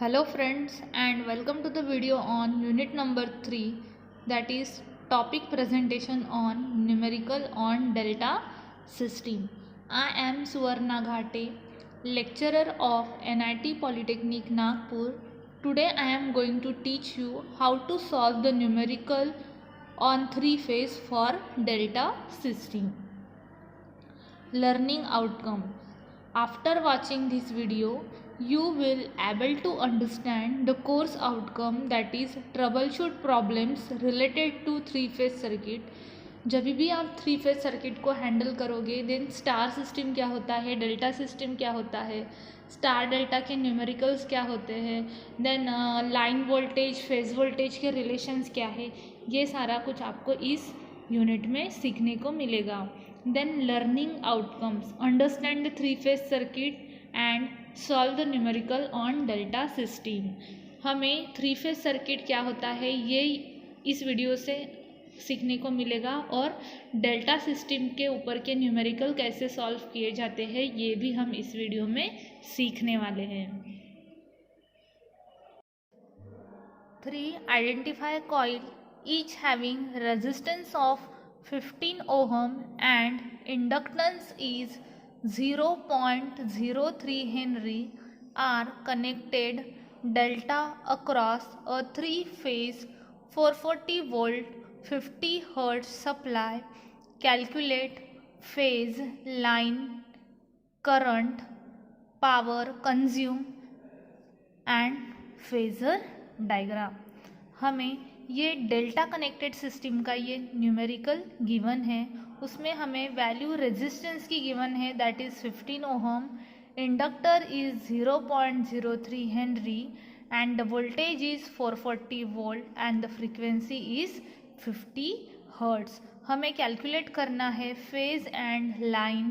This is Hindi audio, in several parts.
Hello friends and welcome to the video on unit number 3, that is topic presentation on numerical on delta system. I am Suvarna Ghate, lecturer of NIT Polytechnic Nagpur. Today I am going to teach you how to solve the numerical on 3-phase for delta system. Learning outcome. After watching this video, you will able to understand the course outcome, that is troubleshoot problems related to 3-phase circuit. जब भी आप 3-phase सर्किट को हैंडल करोगे, देन स्टार सिस्टम क्या होता है, डेल्टा सिस्टम क्या होता है, स्टार डेल्टा के न्यूमेरिकल्स क्या होते हैं, then line voltage phase voltage के रिलेशंस क्या है, ये सारा कुछ आपको इस यूनिट में सीखने को मिलेगा. Then learning outcomes. Understand the 3-phase circuit and solve the numerical on delta system. हमें 3-phase circuit क्या होता है ये इस वीडियो से सीखने को मिलेगा, और डेल्टा सिस्टम के ऊपर के न्यूमेरिकल कैसे सॉल्व किए जाते हैं ये भी हम इस वीडियो में सीखने वाले हैं. 3. Identify coil each having resistance of 15 ohm and inductance is 0.03 Henry are connected delta across a 3-phase 440 volt 50 Hz supply. Calculate phase, line, current, power consumed and phasor diagram. हमें ये डेल्टा कनेक्टेड सिस्टम का ये न्यूमेरिकल गिवन है, उसमें हमें वैल्यू रेजिस्टेंस की गिवन है, that is 15 ohm, inductor is 0.03 Henry and the voltage is 440 volt and the frequency is 50 hertz. हमें कैलकुलेट करना है फेज एंड लाइन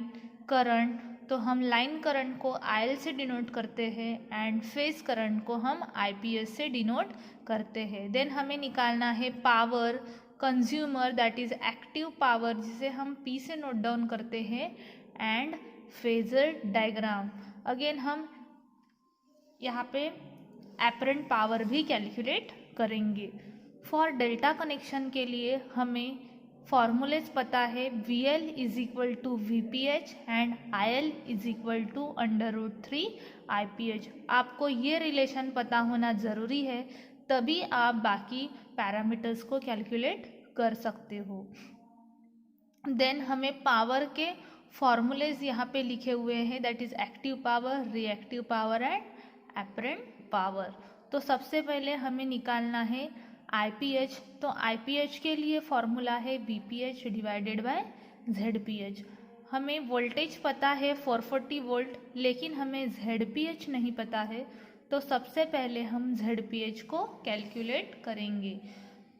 करंट. तो हम लाइन करंट को IL से डिनोट करते हैं एंड फेज करंट को हम IPS से डिनोट करते हैं. देन हमें निकालना है power consumer, that is active power, जिसे हम P से नोट डाउन करते हैं, एंड फेजर डायग्राम. अगेन हम यहाँ पे एपरेंट पावर भी कैलकुलेट करेंगे. फॉर डेल्टा कनेक्शन के लिए हमें फॉर्मूलेज पता है, VL is equal to VPH and IL is equal to √3 IPH. आपको ये रिलेशन पता होना ज़रूरी है, तभी आप बाकी पैरामीटर्स को कैलकुलेट कर सकते हो. देन हमें पावर के फॉर्मूलेज यहाँ पे लिखे हुए हैं, that is active power, reactive power and apparent power. तो सबसे पहले हमें निकालना है IPH. तो IPH के लिए फॉर्मूला है VPH डिवाइडेड बाय ZPH. हमें वोल्टेज पता है 440 वोल्ट, लेकिन हमें ZPH नहीं पता है, तो सबसे पहले हम ZPH को कैलकुलेट करेंगे.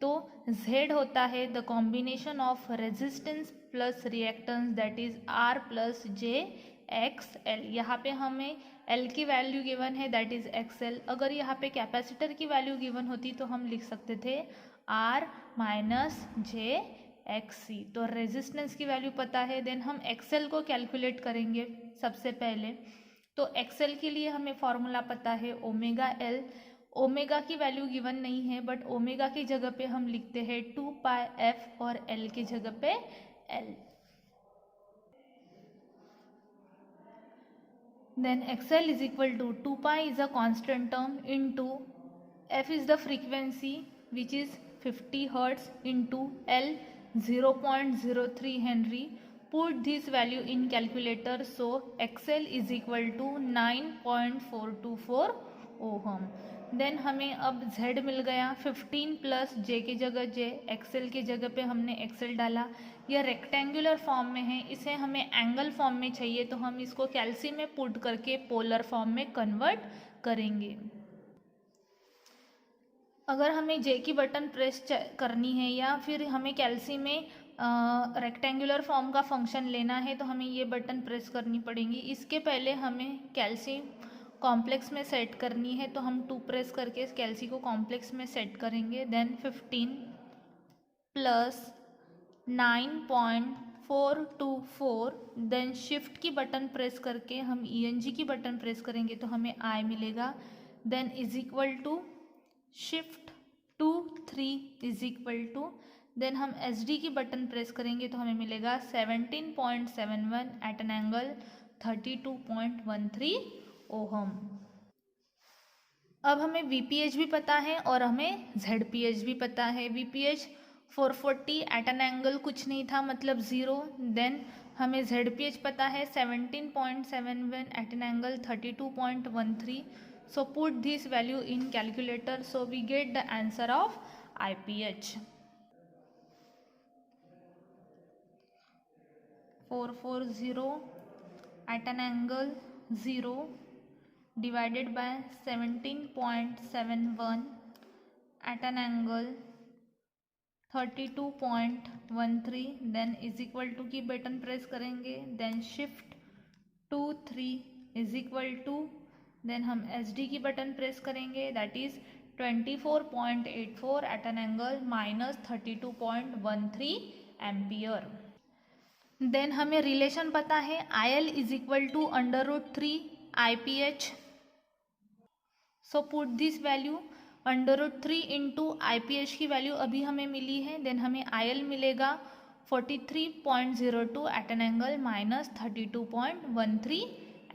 तो Z होता है the combination of resistance plus reactance, that is R plus JXL. यहाँ पे हमें L की वैल्यू गिवन है, दैट इज XL. अगर यहाँ पे कैपेसिटर की वैल्यू गिवन होती तो हम लिख सकते थे R माइनस JXC. तो रेजिस्टेंस की वैल्यू पता है, देन हम XL को कैलकुलेट करेंगे सबसे पहले. तो XL के लिए हमें फॉर्मूला पता है ओमेगा L. ओमेगा की वैल्यू गिवन नहीं है, बट ओमेगा की जगह पे हम लिखते हैं 2πf और L की जगह पे L. Then XL is equal to 2pi is a constant term into F is the frequency which is 50 Hertz into L 0.03 Henry. Put this value in calculator, so XL is equal to 9.424 ohm. Then हमें अब Z मिल गया, 15 प्लस J की जगह J, XL की जगह पे हमने XL डाला. यह रेक्टेंगुलर फॉर्म में है, इसे हमें एंगल फॉर्म में चाहिए, तो हम इसको कैल्सी में पुट करके पोलर फॉर्म में कन्वर्ट करेंगे. अगर हमें J की बटन प्रेस करनी है या फिर हमें कैल्सी में रेक्टेंगुलर फॉर्म का फंक्शन लेना है, तो हमें ये बटन प्रेस करनी पड़ेगी. इसके पहले हमें कैल्सी कॉम्प्लेक्स में सेट करनी है, तो हम 2 प्रेस करके कैल्सी को कॉम्प्लेक्स में सेट करेंगे. देन 15 प्लस 9.424, देन शिफ्ट की बटन प्रेस करके हम ENG की बटन प्रेस करेंगे तो हमें I मिलेगा. Then is equal to shift 2 3 is equal to, then हम एस डी की बटन प्रेस करेंगे तो हमें मिलेगा 17.71 एट एन एंगल 32.13 ओहम। अब हमें VPH भी पता है और हमें ZPH भी पता है। VPH 440 एट एन एंगल कुछ नहीं था मतलब 0, देन हमें ZPH पता है 17.71 at an angle 32.13. So put this value in calculator, so we get the answer of IPH 440 at an angle 0 divided by 17.71 at an angle 32.13, then is equal to की बटन प्रेस करेंगे, then shift 2 3 is equal to, then हम SD की बटन प्रेस करेंगे, that is 24.84 at an angle minus 32.13 ampere. Then हमें रिलेशन पता है IL is equal to √3 IPH, so put this value √3 into IPH की वैल्यू अभी हमें मिली है, देन हमें IL मिलेगा 43.02 at an angle minus 32.13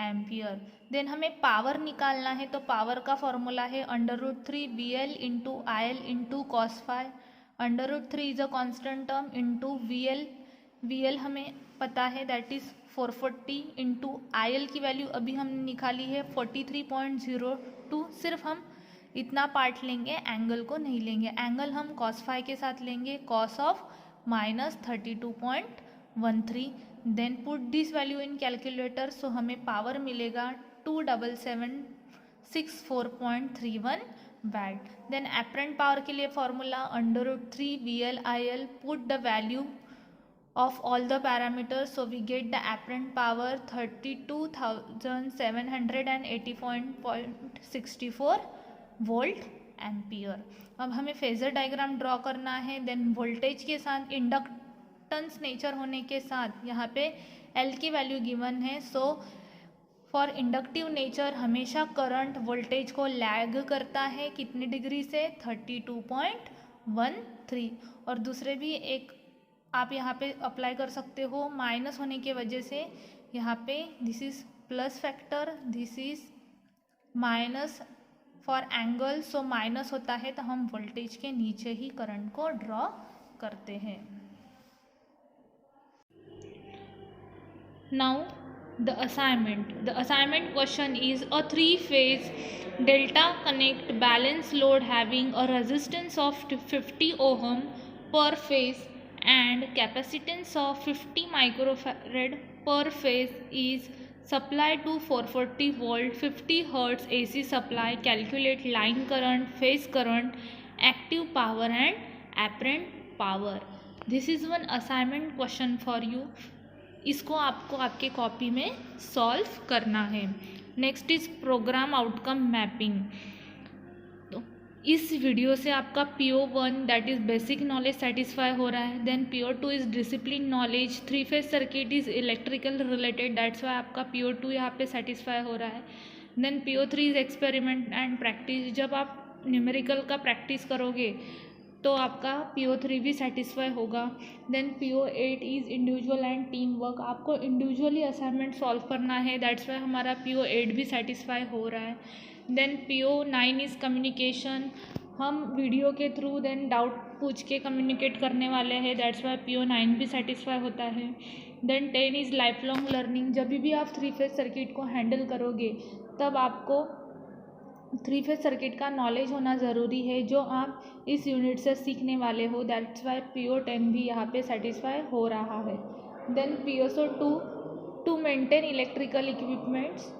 ampere. Then हमें पावर निकालना है, तो पावर का फॉर्मूला है √3 VL into IL into cos phi, √3 is a constant term into VL हमें पता है दैट इज़ 440 इंटू IL की वैल्यू अभी हमने निकाली है 43.02, सिर्फ हम इतना पार्ट लेंगे, एंगल को नहीं लेंगे। एंगल हम कॉस फाई के साथ लेंगे, cos of minus 32.13, then put this value in calculator, so हमें पावर मिलेगा 27764.31 वैट। देन एपरेंट पावर के लिए formula √3 VL IL, put the value of all the parameters, so we get the apparent power 32,780.64 volt ampere. अब हमें फेजर डायग्राम ड्रॉ करना है, देन वोल्टेज के साथ इंडक्टेंस नेचर होने के साथ यहाँ पे L की वैल्यू गिवन है, सो फॉर इंडक्टिव नेचर हमेशा करंट वोल्टेज को लैग करता है कितने डिग्री से 32.13, और दूसरे भी एक आप यहाँ पे अप्लाई कर सकते हो, माइनस होने की वजह से यहाँ पे this is plus factor, this is minus for angle, so minus होता है तो हम वोल्टेज के नीचे ही करंट को ड्रॉ करते हैं। Now the assignment question is a 3-phase delta connect balance load having a resistance of 50 ohm पर phase and capacitance of 50 microfarad per phase is supplied to 440 volt 50 hertz AC supply. Calculate line current, phase current, active power and apparent power. This is one assignment question for you. इसको आपको आपके कॉपी में सॉल्व करना है। Next is programme outcome mapping. इस वीडियो से आपका PO1 that is basic knowledge satisfy हो रहा है, then PO2 is discipline knowledge, 3-phase circuit is electrical related, that's why आपका PO2 यहाँ पे सेटिस्फाई हो रहा है। Then PO3 is experiment and practice, जब आप न्यूमेरिकल का प्रैक्टिस करोगे तो आपका PO3 भी सेटिस्फाई होगा। Then PO8 is individual and team work, आपको इंडिविजुअली असाइनमेंट सॉल्व करना है, दैट्स वाई हमारा PO8 भी सेटिस्फाई हो रहा है। देन PO9 इज़ कम्युनिकेशन, हम वीडियो के थ्रू देन डाउट पूछ के कम्युनिकेट करने वाले हैं, दैट्स वाई PO9 भी सेटिस्फाई होता है। Then 10 is life long learning, जब भी आप 3-phase सर्किट को हैंडल करोगे तब आपको 3-phase सर्किट का नॉलेज होना ज़रूरी है, जो आप इस यूनिट से सीखने वाले हो, दैट्स वाई PO10 भी यहाँ पे सेटिस्फाई हो रहा है। Then PSO2 to maintain electrical equipments,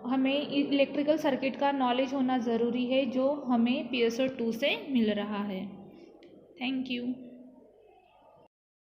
हमें इलेक्ट्रिकल सर्किट का नॉलेज होना ज़रूरी है, जो हमें PSO2 से मिल रहा है। Thank you.